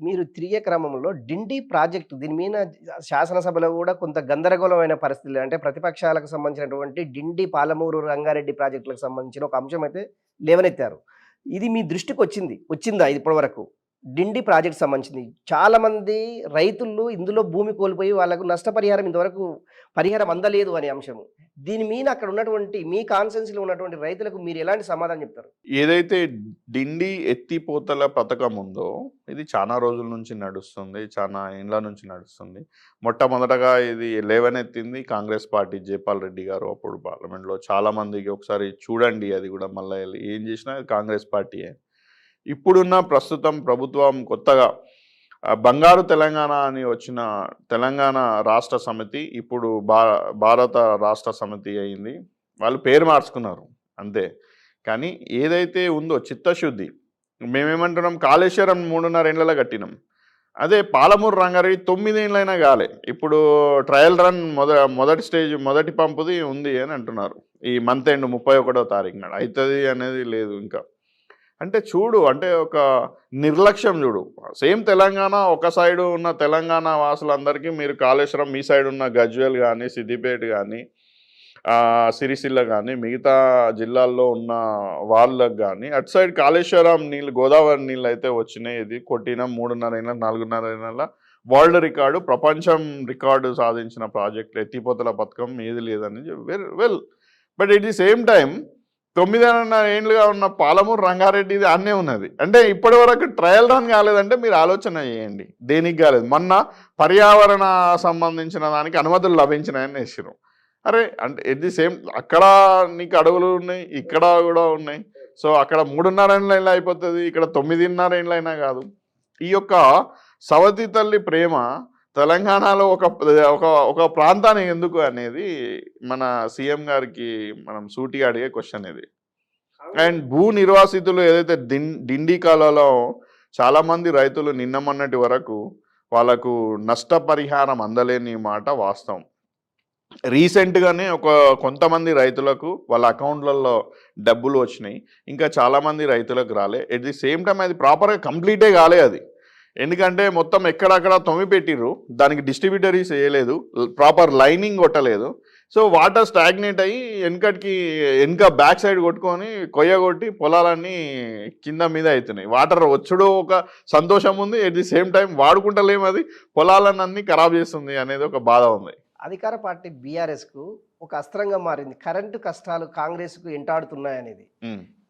మీరు తిరిగే క్రమంలో డిండి ప్రాజెక్ట్ దీని మీద శాసనసభలో కూడా కొంత గందరగోళమైన పరిస్థితులు అంటే ప్రతిపక్షాలకు సంబంధించినటువంటి డిండి పాలమూరు రంగారెడ్డి ప్రాజెక్టులకు సంబంధించిన ఒక అంశం అయితే లేవనెత్తారు. ఇది మీ దృష్టికి వచ్చిందా ఇది ఇప్పటివరకు? డిండి ప్రాజెక్ట్ సంబంధించింది. చాలామంది రైతులు ఇందులో భూమి కోల్పోయి వాళ్ళకు నష్టపరిహారం ఇంతవరకు పరిహారం అందలేదు అనే అంశము. దీని మీద అక్కడ ఉన్నటువంటి మీ కాన్స్టిట్యున్సీలో ఉన్నటువంటి రైతులకు మీరు ఎలాంటి సమాధానం చెప్తారు? ఏదైతే డిండి ఎత్తిపోతల పథకం ఉందో ఇది చాలా రోజుల నుంచి నడుస్తుంది, చాలా ఏండ్ల నుంచి నడుస్తుంది. మొట్టమొదటగా ఇది లేవనెత్తింది కాంగ్రెస్ పార్టీ జైపాల్ రెడ్డి గారు అప్పుడు పార్లమెంట్లో. చాలామందికి ఒకసారి చూడండి, అది కూడా మళ్ళీ ఏం చేసినా కాంగ్రెస్ పార్టీయే. ఇప్పుడున్న ప్రస్తుతం ప్రభుత్వం కొత్తగా బంగారు తెలంగాణ అని వచ్చిన తెలంగాణ రాష్ట్ర సమితి ఇప్పుడు భారత రాష్ట్ర సమితి అయింది. వాళ్ళు పేరు మార్చుకున్నారు అంతే. కానీ ఏదైతే ఉందో చిత్తశుద్ధి, మేమేమంటున్నాం, కాళేశ్వరం 3.5 ఏళ్ళలో కట్టినాం. అదే పాలమూరు రంగారెడ్డి 9 ఏళ్ళైనా కాలే. ఇప్పుడు ట్రయల్ రన్ మొదటి స్టేజ్ మొదటి పంపుది ఉంది అని అంటున్నారు. ఈ మంత్ ఎండ్ 31వ తారీఖు నాడు అవుతుంది అనేది లేదు ఇంకా. అంటే చూడు, అంటే ఒక నిర్లక్ష్యం చూడు. సేమ్ తెలంగాణ ఒక సైడు ఉన్న తెలంగాణ వాసులందరికీ మీరు కాళేశ్వరం, మీ సైడ్ ఉన్న గజ్వేల్ కానీ సిద్దిపేట కానీ సిరిసిల్ల కానీ మిగతా జిల్లాల్లో ఉన్న వాళ్ళకు కానీ అటు సైడ్ కాళేశ్వరం నీళ్ళు, గోదావరి నీళ్ళు అయితే వచ్చినాయి. ఇది కొట్టిన 3.5 ఏళ్ళ 4.5 ఏళ్ళ వరల్డ్ రికార్డు, ప్రపంచం రికార్డు సాధించిన ప్రాజెక్ట్ ఎత్తిపోతల పథకం ఏది లేదని well. But at the same time 9.5 ఏళ్ళుగా ఉన్న పాలమూరు రంగారెడ్డిది అన్నే ఉన్నది. అంటే ఇప్పటి వరకు ట్రయల్ రన్ కాలేదంటే మీరు ఆలోచన చేయండి, దేనికి కాలేదు. మొన్న పర్యావరణ సంబంధించిన దానికి అనుమతులు లభించినాయని వేసారు. అరే అంటే ఎట్ ది సేమ్ అక్కడ నీకు అడవులు ఉన్నాయి, ఇక్కడ కూడా ఉన్నాయి. సో అక్కడ 3.5 ఏళ్ళు అయిపోతుంది, ఇక్కడ 9.5 ఏళ్ళైనా కాదు. ఈ యొక్క సవతి తల్లి ప్రేమ తెలంగాణలో ఒక ప్రాంతానికి ఎందుకు అనేది మన సీఎం గారికి మనం సూటిగా అడిగే క్వశ్చన్ ఇది. అండ్ భూ నిర్వాసితులు ఏదైతే డిండి కాలంలో చాలామంది రైతులు నిన్న మొన్నటి వరకు వాళ్ళకు నష్టపరిహారం అందలేని మాట వాస్తవం. రీసెంట్గానే కొంతమంది రైతులకు వాళ్ళ అకౌంట్లలో డబ్బులు వచ్చినాయి, ఇంకా చాలామంది రైతులకు రాలే. ఎట్ ది సేమ్ టైం అది ప్రాపర్గా కంప్లీటే కాలే అది. ఎందుకంటే మొత్తం ఎక్కడక్కడ తొమ్మి పెట్టిర్రు, దానికి డిస్ట్రిబ్యూటరీస్ వేయలేదు, ప్రాపర్ లైనింగ్ కొట్టలేదు. సో వాటర్ స్టాగ్నేట్ అయ్యి వెనక బ్యాక్ సైడ్ కొట్టుకొని కొట్టి పొలాలన్నీ కింద మీద అవుతున్నాయి. వాటర్ వచ్చుడో ఒక సంతోషం ఉంది, ఎట్ ది సేమ్ టైం వాడుకుంటలేము, అది పొలాలన్నీ అన్నీ ఖరాబ్ చేస్తుంది అనేది ఒక బాధ ఉంది. అధికార పార్టీ బీఆర్ఎస్కు ఒక అస్త్రంగా మారింది కరెంటు కష్టాలు కాంగ్రెస్కు ఎంటాడుతున్నాయనేది.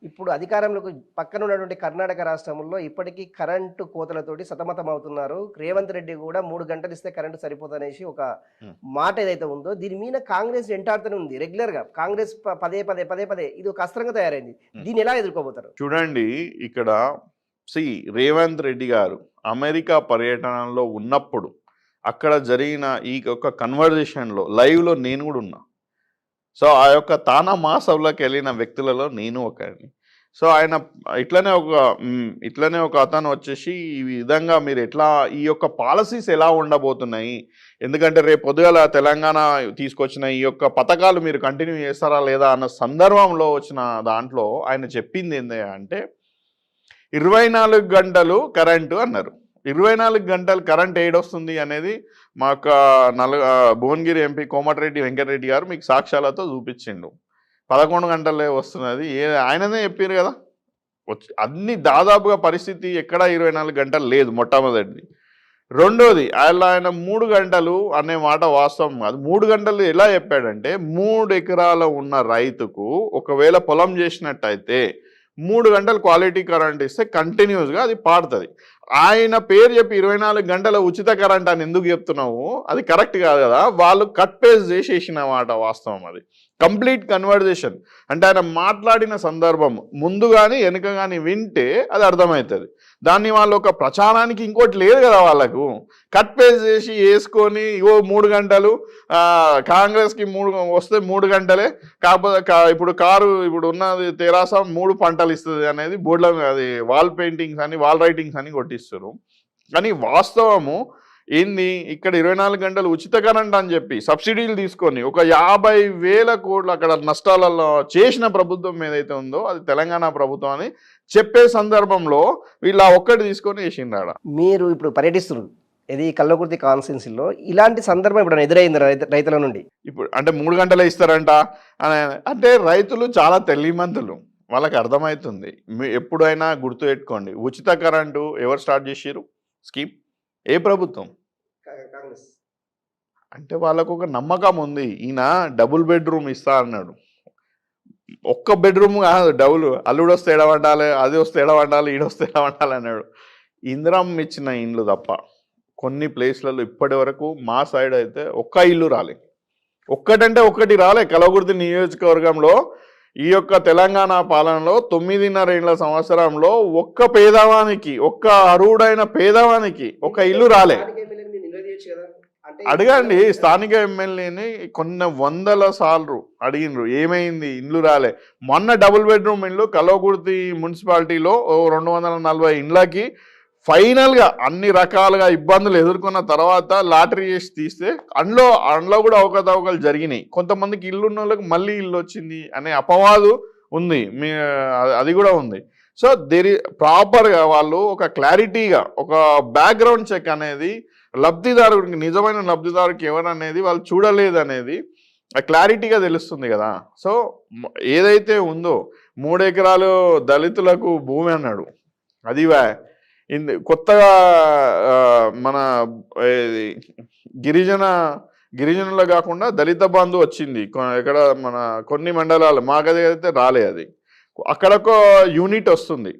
ఇప్పుడు అధికారంలోకి పక్కన ఉన్నటువంటి కర్ణాటక రాష్ట్రంలో ఇప్పటికీ కరెంటు కోతలతోటి సతమతం అవుతున్నారు. రేవంత్ రెడ్డి కూడా 3 గంటలు ఇస్తే కరెంటు సరిపోతనేసి ఒక మాట ఏదైతే ఉందో దీని మీద కాంగ్రెస్ ఎంటాడుతూనే ఉంది. రెగ్యులర్గా కాంగ్రెస్ పదే ఇది ఒక అస్త్రంగా తయారైంది. దీన్ని ఎలా ఎదుర్కోబోతారు? చూడండి, ఇక్కడ రేవంత్ రెడ్డి గారు అమెరికా పర్యటనలో ఉన్నప్పుడు అక్కడ జరిగిన ఈ యొక్క కన్వర్జేషన్లో లైవ్లో నేను కూడా ఉన్నా. సో ఆ యొక్క తానా మహాసభలోకి వెళ్ళిన వ్యక్తులలో నేను ఒకరిని. సో ఆయన ఇట్లనే ఒక అతను వచ్చేసి ఈ విధంగా మీరు ఎట్లా ఈ యొక్క పాలసీస్ ఎలా ఉండబోతున్నాయి, ఎందుకంటే రేపు పొద్దుగాల తెలంగాణ తీసుకొచ్చిన ఈ యొక్క పథకాలు మీరు కంటిన్యూ చేస్తారా లేదా అన్న సందర్భంలో వచ్చిన దాంట్లో ఆయన చెప్పింది ఏంటి అంటే 24 గంటలు కరెంటు అన్నారు. 24 గంటలు కరెంట్ ఏడొస్తుంది అనేది మాకు భువనగిరి ఎంపీ కోమటిరెడ్డి వెంకటరెడ్డి గారు మీకు సాక్ష్యాలతో చూపించిండు. 11 గంటలే వస్తున్నది, ఆయననే చెప్పారు కదా. అన్ని దాదాపుగా పరిస్థితి ఎక్కడ 24 గంటలు లేదు మొట్టమొదటిది. రెండోది ఆయన 3 గంటలు అనే మాట వాస్తవం కాదు. 3 గంటలు ఎలా చెప్పాడంటే 3 ఎకరాల ఉన్న రైతుకు ఒకవేళ పొలం చేసినట్టయితే 3 గంటలు క్వాలిటీ కరెంట్ ఇస్తే కంటిన్యూస్గా అది పాడుతుంది. ఆయన పేరు చెప్పి 24 గంటల ఉచిత కరెంట్ అని ఎందుకు చెప్తున్నావు? అది కరెక్ట్ కాదు కదా. వాళ్ళు కట్ పేస్ట్ చేసేసిన మాట వాస్తవం. అది కంప్లీట్ కన్వర్జేషన్ అంటే ఆయన మాట్లాడిన సందర్భం ముందు కానీ వెనుక కానీ వింటే అది అర్థమవుతుంది. దాన్ని వాళ్ళు ఒక ప్రచారానికి ఇంకోటి లేదు కదా, వాళ్ళకు కట్ పేస్ట్ చేసి వేసుకొని 3 గంటలు కాంగ్రెస్కి 3 వస్తే 3 గంటలే, కాకపోతే ఇప్పుడు కారు ఇప్పుడు ఉన్నది తెరాస 3 పంటలు ఇస్తుంది అనేది బోర్డులో అది వాల్ పెయింటింగ్స్ అని వాల్ రైటింగ్స్ అని కొట్టిస్తారు. కానీ వాస్తవము ఏంది ఇక్కడ 24 గంటలు ఉచిత కరెంట్ అని చెప్పి సబ్సిడీలు తీసుకొని ఒక 50,000 కోట్లు అక్కడ నష్టాలలో చేసిన ప్రభుత్వం ఏదైతే ఉందో అది తెలంగాణ ప్రభుత్వం అని చెప్పే సందర్భంలో వీళ్ళు ఆ ఒక్కటి తీసుకొని వేసిండాడ. మీరు ఇప్పుడు పర్యటిస్తున్నారు ఇది కల్వకుర్తి కాన్స్టిట్యున్సీలో, ఇలాంటి సందర్భం ఇప్పుడు ఎదురైంది రైతుల నుండి? ఇప్పుడు అంటే 3 గంటలే ఇస్తారంట అంటే రైతులు చాలా తెలివిమంతులు, వాళ్ళకి అర్థమవుతుంది. ఎప్పుడైనా గుర్తు పెట్టుకోండి, ఉచిత కరెంటు ఎవరు స్టార్ట్ చేసిరు స్కీమ్? ఏ ప్రభుత్వం? కాంగ్రెస్. అంటే వాళ్ళకు ఒక నమ్మకం ఉంది, ఈయన డబుల్ బెడ్రూమ్ ఇస్తా అన్నాడు. ఒక్క బెడ్రూమ్ కాదు, డబుల్, అల్లుడు వస్తే ఎడవండాలి, అది వస్తే ఎడవండాలి, ఈడొస్తే ఎడవండాలి అన్నాడు. ఇందిరమ్మ ఇచ్చిన ఇండ్లు తప్ప కొన్ని ప్లేస్లలో ఇప్పటి వరకు మా సైడ్ అయితే ఒక్క ఇల్లు రాలే, ఒక్కటంటే ఒక్కటి రాలే. కల్వకుర్తి నియోజకవర్గంలో ఈ యొక్క తెలంగాణ పాలనలో 9.5 సంవత్సరంలో ఒక్క పేదవానికి, ఒక్క అర్హుడైన పేదవానికి ఒక ఇల్లు రాలే. అడగండి స్థానిక ఎమ్మెల్యేని, కొన్ని వందల సార్లు అడిగినరు, ఏమైంది ఇల్లు రాలే. మొన్న డబుల్ బెడ్రూమ్ ఇల్లు కల్వకుర్తి మున్సిపాలిటీలో 240 ఇండ్లకి ఫైనల్గా అన్ని రకాలుగా ఇబ్బందులు ఎదుర్కొన్న తర్వాత లాటరీ చేసి తీస్తే అందులో కూడా అవకతవకలు జరిగినాయి. కొంతమందికి ఇల్లు ఉన్న వాళ్ళకి మళ్ళీ ఇల్లు వచ్చింది అనే అపవాదు ఉంది, అది కూడా ఉంది. సో ప్రాపర్గా వాళ్ళు ఒక క్లారిటీగా ఒక బ్యాక్గ్రౌండ్ చెక్ అనేది లబ్ధిదారుడికి, నిజమైన లబ్ధిదారుడికి ఎవరనేది వాళ్ళు చూడలేదు అనేది క్లారిటీగా తెలుస్తుంది కదా. సో ఏదైతే ఉందో 3 ఎకరాలు దళితులకు భూమి అన్నాడు, అది కొత్తగా మన గిరిజనులు కాకుండా దళిత బంధు వచ్చింది ఇక్కడ మన కొన్ని మండలాలు, మాకైతే రాలే. అది అక్కడ ఒక యూనిట్ వస్తుంది,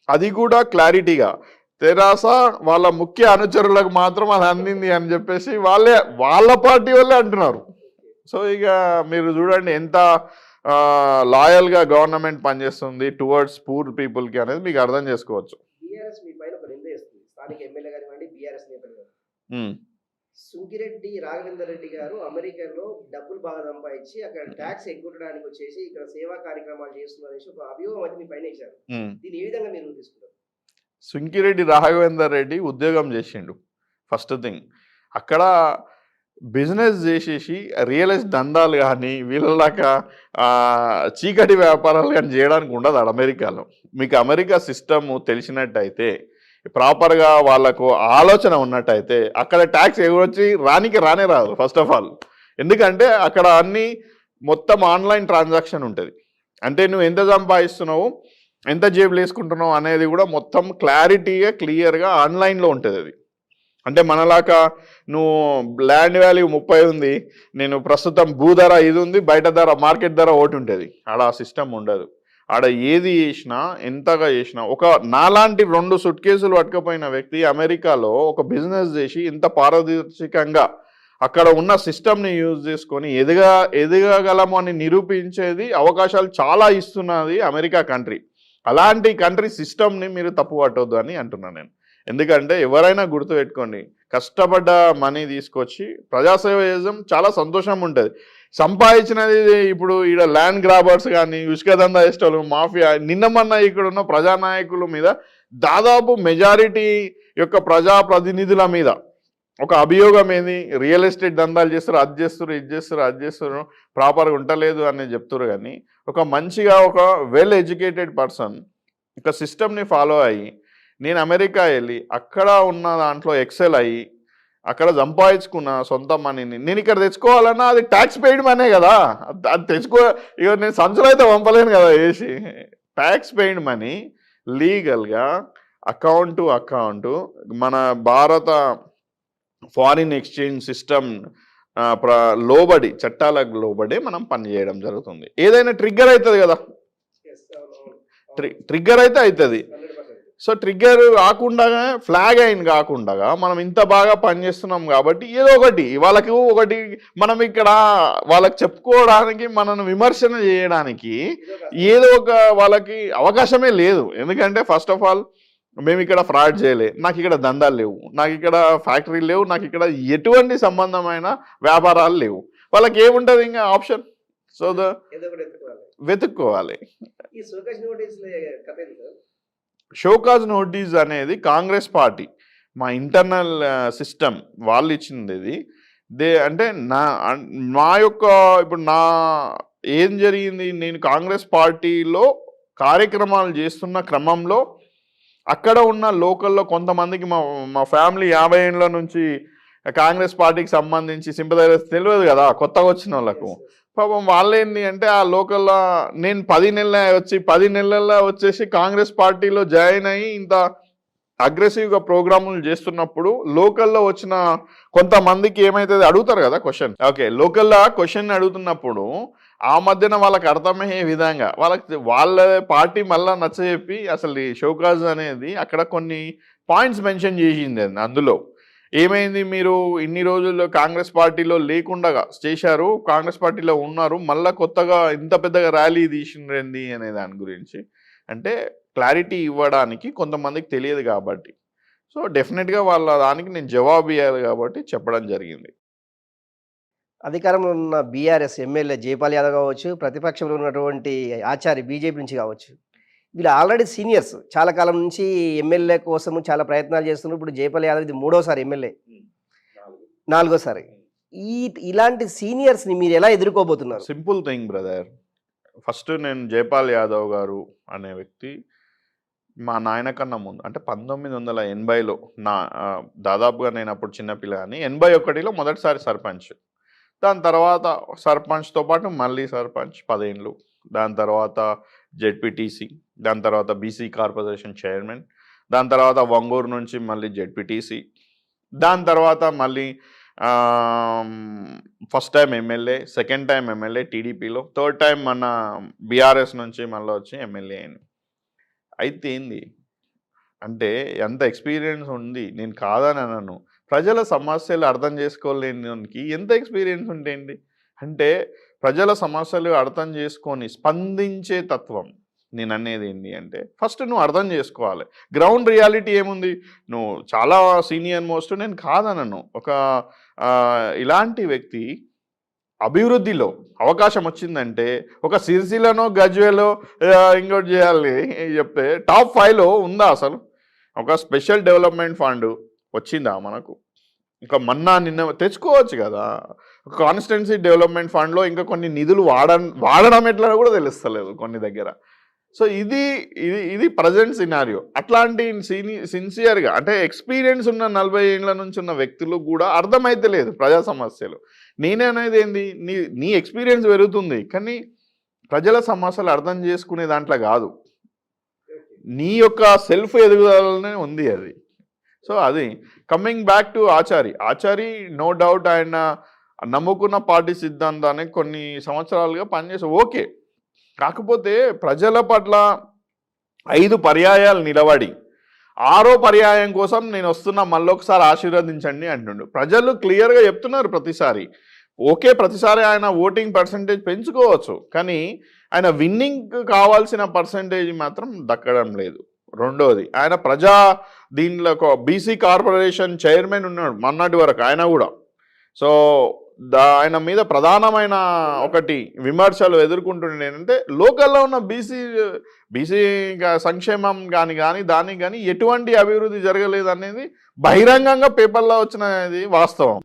అది కూడా క్లారిటీగా తెరాస వాళ్ళ ముఖ్య అనుచరులకు మాత్రం అది అందింది అని చెప్పేసి వాళ్ళ పార్టీ వాళ్ళే అంటున్నారు. సో ఇక మీరు చూడండి ఎంత లాయల్గా గవర్నమెంట్ పనిచేస్తుంది టువర్డ్స్ పూర్ పీపుల్కి అనేది మీకు అర్థం చేసుకోవచ్చు. సుంకిరెడ్డి రాఘవేందర్ రెడ్డి గారు అమెరికాలో డబ్బులు బాగా సంపాదించి అక్కడ ట్యాక్స్ ఎగ్గొట్టడానికి వచ్చేసి ఇక్కడ సేవా కార్యక్రమాలు చేస్తున్నారు ఒక అభియోగం అయితే మీ పైన ఇచ్చారు. దీన్ని ఏ విధంగా మీరు తీసుకుంటారు? సుంకిరెడ్డి రాఘవేందర్ రెడ్డి ఉద్యోగం చేసిండు. ఫస్ట్ థింగ్, అక్కడ బిజినెస్ చేసేసి రియల్ ఎస్టేట్ దందాలు కానీ వీళ్ళలాగా చీకటి వ్యాపారాలు కానీ చేయడానికి ఉండదు అమెరికాలో. మీకు అమెరికా సిస్టమ్ తెలిసినట్టయితే, ప్రాపర్గా వాళ్ళకు ఆలోచన ఉన్నట్టయితే అక్కడ ట్యాక్స్ ఎగొచ్చి రానే రాదు ఫస్ట్ ఆఫ్ ఆల్. ఎందుకంటే అక్కడ అన్నీ మొత్తం ఆన్లైన్ ట్రాన్సాక్షన్ ఉంటుంది. అంటే నువ్వు ఎంత సంపాదిస్తున్నావు, ఎంత జేబులు వేసుకుంటున్నావు అనేది కూడా మొత్తం క్లారిటీగా క్లియర్గా ఆన్లైన్లో ఉంటుంది. అది అంటే మనలాగా నువ్వు ల్యాండ్ వాల్యూ 30 ఉంది, నేను ప్రస్తుతం భూ ధర 5 ఉంది, బయట ధర మార్కెట్ ధర 1 ఉంటుంది. ఆడ ఆ సిస్టమ్ ఉండదు. ఆడ ఏది చేసినా ఎంతగా చేసినా, ఒక నాలాంటి 2 సూట్ కేసులు పట్టుకపోయిన వ్యక్తి అమెరికాలో ఒక బిజినెస్ చేసి ఇంత పారదర్శకంగా అక్కడ ఉన్న సిస్టమ్ని యూజ్ చేసుకొని ఎదగగలము అని నిరూపించేది అవకాశాలు చాలా ఇస్తున్నది అమెరికా కంట్రీ. అలాంటి కంట్రీ సిస్టమ్ని మీరు తప్పు పట్టొద్దు అని అంటున్నాను నేను. ఎందుకంటే ఎవరైనా గుర్తుపెట్టుకోండి, కష్టపడ్డ మనీ తీసుకొచ్చి ప్రజాసేవ చేయడం చాలా సంతోషం ఉంటుంది. సంపాదించినది ఇప్పుడు ఈడ ల్యాండ్ గ్రాబర్స్ కానీ, ఇసుక దందా చేసేవాళ్ళు, మాఫియా, నిన్నమన్న ఇక్కడ ఉన్న ప్రజానాయకుల మీద, దాదాపు మెజారిటీ యొక్క ప్రజాప్రతినిధుల మీద ఒక అభియోగం ఏంది, రియల్ ఎస్టేట్ దందాలు చేస్తారు, ఇది చేస్తారు, ప్రాపర్గా ఉండలేదు అని చెప్తారు. కానీ ఒక మంచిగా ఒక వెల్ ఎడ్యుకేటెడ్ పర్సన్ ఒక సిస్టమ్ని ఫాలో అయ్యి, నేను అమెరికా వెళ్ళి అక్కడ ఉన్న దాంట్లో ఎక్సెల్ అయ్యి అక్కడ సంపాదించుకున్న సొంత మనీని నేను ఇక్కడ తెచ్చుకోవాలన్నా అది ట్యాక్స్ పెయిడ్ మనీ కదా. అది ఇక నేను సంచులు అయితే పంపలేను కదా వేసి. ట్యాక్స్ పెయిడ్ మనీ లీగల్గా అకౌంట్ టు అకౌంట్ మన భారత ఫారిన్ ఎక్స్చేంజ్ సిస్టమ్ లోబడి, చట్టాలకు లోబడి మనం పని చేయడం జరుగుతుంది. ఏదైనా ట్రిగ్గర్ అవుతుంది కదా, ట్రిగ్గర్ అయితే అవుతుంది. సో ట్రిగ్గర్ కాకుండా, ఫ్లాగ్ అయిన కాకుండా మనం ఇంత బాగా పనిచేస్తున్నాం కాబట్టి ఏదో ఒకటి మనం ఇక్కడ వాళ్ళకి చెప్పుకోవడానికి, మనను విమర్శన చేయడానికి ఏదో ఒక వాళ్ళకి అవకాశమే లేదు. ఎందుకంటే ఫస్ట్ ఆఫ్ ఆల్ మేము ఇక్కడ ఫ్రాడ్ చేయలే, నాకు ఇక్కడ దందాలు లేవు, నాకు ఇక్కడ ఫ్యాక్టరీలు లేవు, నాకు ఇక్కడ ఎటువంటి సంబంధమైన వ్యాపారాలు లేవు. వాళ్ళకి ఏముంటుంది ఇంకా ఆప్షన్? సో వెతుక్కోవాలి. షోకాజ్ నోటీస్ అనేది కాంగ్రెస్ పార్టీ మా ఇంటర్నల్ సిస్టమ్ వాళ్ళు ఇచ్చింది ఇది. అంటే నా యొక్క ఇప్పుడు ఏం జరిగింది, నేను కాంగ్రెస్ పార్టీలో కార్యక్రమాలు చేస్తున్న క్రమంలో అక్కడ ఉన్న లోకల్‌లో కొంతమందికి మా ఫ్యామిలీ 50 ఏండ్ల నుంచి కాంగ్రెస్ పార్టీకి సంబంధించి సింపథైజర్స్ తెలవదు కదా కొత్తగా వచ్చినోళ్ళకు. పాపం వాళ్ళేంది అంటే ఆ లోకల్‌లో నేను 10 నెలల్లో వచ్చేసి కాంగ్రెస్ పార్టీలో జాయిన్ అయ్యి ఇంత అగ్రెసివ్‌గా ప్రోగ్రాములు చేస్తున్నప్పుడు లోకల్‌లో వచ్చిన కొంతమందికి ఏమైతది అడుగుతారు కదా క్వెషన్. ఓకే. లోకల్‌లో క్వెషన్ అడుగుతున్నప్పుడు ఆ మధ్యన వాళ్ళకి అర్థమయ్యే విధంగా వాళ్ళ పార్టీ మళ్ళా నచ్చజెప్పి అసలు ఈ షోకాజ్ అనేది అక్కడ కొన్ని పాయింట్స్ మెన్షన్ చేసింది అందులో. ఏమైంది, మీరు ఇన్ని రోజుల్లో కాంగ్రెస్ పార్టీలో లేకుండగా చేశారు, కాంగ్రెస్ పార్టీలో ఉన్నారు, మళ్ళా కొత్తగా ఇంత పెద్దగా ర్యాలీ తీసిండ్రేంది అనే దాని గురించి. అంటే క్లారిటీ ఇవ్వడానికి కొంతమందికి తెలియదు కాబట్టి. సో డెఫినెట్‌గా వాళ్ళ దానికి నేను జవాబు ఇయ్యాలి కాబట్టి చెప్పడం జరిగింది. అధికారంలో ఉన్న బీఆర్ఎస్ ఎమ్మెల్యే జైపాల్ యాదవ్ కావచ్చు, ప్రతిపక్షంలో ఉన్నటువంటి ఆచారి బీజేపీ నుంచి కావచ్చు. వీళ్ళు ఆల్రెడీ సీనియర్స్. చాలా కాలం నుంచి ఎమ్మెల్యే కోసము చాలా ప్రయత్నాలు చేస్తున్నారు. ఇప్పుడు జైపాల్ యాదవ్ ఇది మూడోసారి ఎమ్మెల్యే. నాలుగోసారి. ఇలాంటి సీనియర్స్‌ని మీరు ఎలా ఎదుర్కోబోతున్నారు? Simple thing brother. ఫస్ట్ నేను జైపాల్ యాదవ్ గారు అనే వ్యక్తి మా నాయన కన్నా ముందు అంటే 1980లో దాదాపుగా నేను అప్పుడు చిన్నపిల్లగాని 81లో మొదటిసారి సర్పంచ్. దాని తర్వాత సర్పంచ్‌తో పాటు మళ్ళీ సర్పంచ్ 10 ఏండ్లు. దాని తర్వాత జెడ్పీటీసీ, దాని తర్వాత బీసీ కార్పొరేషన్ చైర్మన్, దాని తర్వాత వంగూరు నుంచి మళ్ళీ జెడ్పీటీసీ, దాని తర్వాత మళ్ళీ first time MLA, second time MLA టీడీపీలో, థర్డ్ టైం మన బీఆర్ఎస్ నుంచి మళ్ళీ వచ్చి ఎమ్మెల్యే అయింది. అయితే ఏంది అంటే ఎంత ఎక్స్పీరియన్స్ ఉంది, నేను కాదని అనను. ప్రజల సమస్యలు అర్థం చేసుకోలేనికి ఎంత ఎక్స్పీరియన్స్ ఉంటేంటి అంటే ప్రజల సమస్యలు అర్థం చేసుకొని స్పందించే తత్వం. నేను అనేది ఏంటి అంటే ఫస్ట్ నువ్వు అర్థం చేసుకోవాలి గ్రౌండ్ రియాలిటీ ఏముంది. నువ్వు చాలా సీనియర్ మోస్ట్, నేను కాదనను. ఇలాంటి వ్యక్తి అభివృద్ధిలో అవకాశం వచ్చిందంటే ఒక సిరిసిల్లలో గజ్వేలో ఇంకోటి చేయాలి చెప్తే టాప్ 5లో ఉందా అసలు? ఒక స్పెషల్ డెవలప్మెంట్ ఫండ్ వచ్చిందా మనకు? ఇంకా నిన్న తెచ్చుకోవచ్చు కదా. కాన్స్టిట్యున్సీ డెవలప్మెంట్ ఫండ్లో ఇంకా కొన్ని నిధులు వాడడం ఎట్లా కూడా తెలుస్తలేదు కొన్ని దగ్గర. సో ఇది ప్రజెంట్ సినారియో. అట్లాంటి సిన్సియర్గా అంటే ఎక్స్పీరియన్స్ ఉన్న 40 ఏళ్ళ నుంచి ఉన్న వ్యక్తులు కూడా అర్థమైతే లేదు ప్రజా సమస్యలు. నేనేనేది ఏంది, నీ ఎక్స్పీరియన్స్ పెరుగుతుంది కానీ ప్రజల సమస్యలు అర్థం చేసుకునే దాంట్లో కాదు, నీ యొక్క సెల్ఫ్ ఎదుగుదలనే ఉంది అది. సో అది coming back to Achari no doubt ఆయన నమ్ముకున్న పార్టీ సిద్ధాంతాన్ని కొన్ని సంవత్సరాలుగా పనిచేసి ఓకే. కాకపోతే ప్రజల పట్ల 5 పర్యాయాలు నిలబడి 6వ పర్యాయం కోసం నేను వస్తున్నా మళ్ళొకసారి ఆశీర్వదించండి అంటుండు. ప్రజలు క్లియర్గా చెప్తున్నారు ప్రతిసారి. ఓకే, ప్రతిసారి ఆయన ఓటింగ్ పర్సంటేజ్ పెంచుకోవచ్చు కానీ ఆయన విన్నింగ్ కావాల్సిన పర్సంటేజ్ మాత్రం దక్కడం లేదు. రెండోది ఆయన దీనిలో బీసీ కార్పొరేషన్ చైర్మన్ ఉన్నాడు మొన్నటి వరకు ఆయన కూడా. సో ఆయన మీద ప్రధానమైన ఒకటి విమర్శలు ఎదుర్కొంటుండే ఏంటంటే లోకల్లో ఉన్న బీసీ సంక్షేమం దానికి కానీ ఎటువంటి అభివృద్ధి జరగలేదు అనేది బహిరంగంగా పేపర్లో వచ్చినది వాస్తవం.